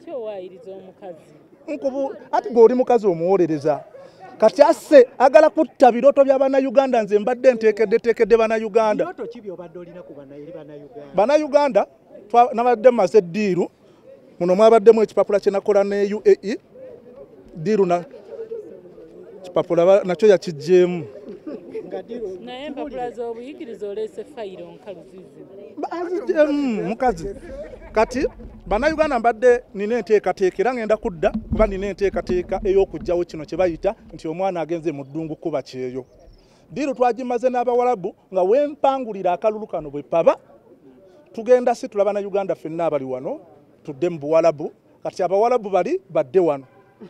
Kyo waayiriza omukazi. Nkubu ati gwe oli mukazi omuwolereza. Kati asse agala kutta biroto bya bannayuganda nze mbadde nteekedde bannayuganda. Biroto ki by'obadde olina ku bannayuganda? Bannayuganda nabadde mmaze eddiiru muno mwabaddemu ekipapula kye nakola ne UAE diiru na kipapula nakyo yakiggyeemu. Naye empapula z'obuyigiriza oleese fayiro nkaluzizi. Mukazi kati bannayuganda mbadde nina enteekateeka era ngenda kudda kuba nina enteekateeka ey'okugyawo kino kye bayita nti omwana agenze mu ddungu kuba kyeyo. Diiru twagimaze n'Abawarabu nga wempangulira akalulu kano bwe paba tugenda si tulaba na Uganda ffenna abali wano tudde mu Buwarabu kati Abawarabu bali badde wano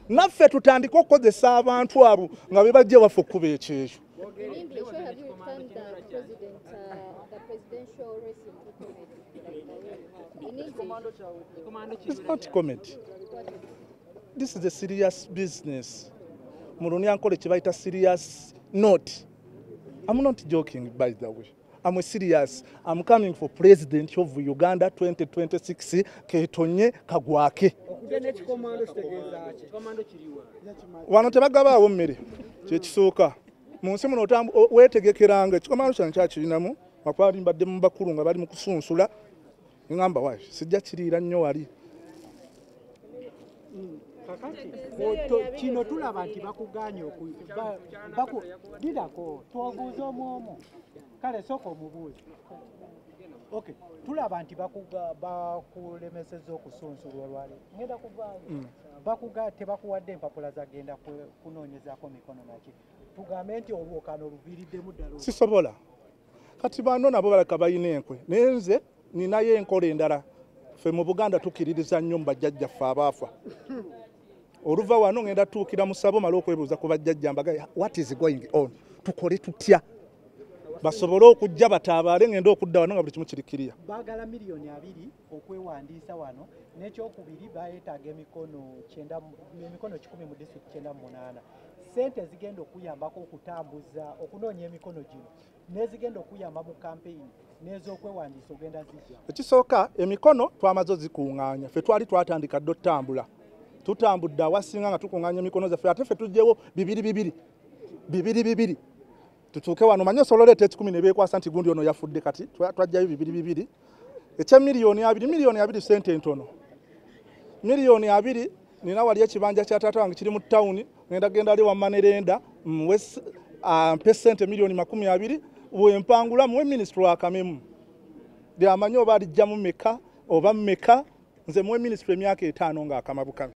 naffe tutandika okukozesa abantu abo nga be bajja waffe okkuba ekyeyo. It's not comedy. This is a serious business. Mulunyankole kibaita serious note. I'm not joking, by the way. I'm serious. I'm coming for president of Uganda 2026. Ketonye kagwake. Wano tebagabaawo mmere kyekisooka mu nsi muno weetegekeranga ekikomando kyano kyakirinamu makwali mbadde mu bakulu nga bali mu kusunsula ngamba wayi sijja kiriira nnyo wali. Kakati kino tulaba nti bakuganye didako twabuuza omwomo kale sooka omubuuze. Okay, tulaba nti bakulemesezza okusunsulwa olwali ngenda kuvaayo tebakuwadde empapula zagenda kunoonyezaako mikono naki tugambe nti olwokano oluviiriddemu ddala. Sisobola kati bano nabo balaka balina enkwe naye nze ninayo enkola endala. Ffe mu Buganda tukiririza nnyo mu bajjajjaffe abaafa. Oluva wano ngenda tuukira mu ssabo mala okwebuuza ku bajjajja mbaga what is going on, tukole tutya basobole okujja bataabaale ngenda okudda wano nga buli kimu kirikiriya. Baagala $2 million okwewandiisa wano n'ekyokubiri bayeetaaga emikono 10 mu disitulikiti 98. Ssente zigenda okuyambako okutambuza okunoonya emikono gino n'ezigenda okuyamba mu kampeyini n'ez'okwewandiisa ogenda zijja. Ekisooka emikono twamaze zikuŋŋaanya ffe twali twatandika dde otambula tutambudde awasinga nga tukuŋŋaanya emikono zaffe ate ffe tujjewo 2 tutuuke wano manye osololeeta 10 ne beekwasa nti gundi ono yafudde kati twajjayo 2 ekya $2 ssente ntono. $2 nina wali ekibanja kya taata wange kiri mu ttawuni ngenda genda ali wamma nerenda mpe ssente $20 bwempangula muwe minisitule akamemu lyamanyi oba alijjamu meka oba mmeka nze muwe minisitule emyaka 5 ng'akama bukame.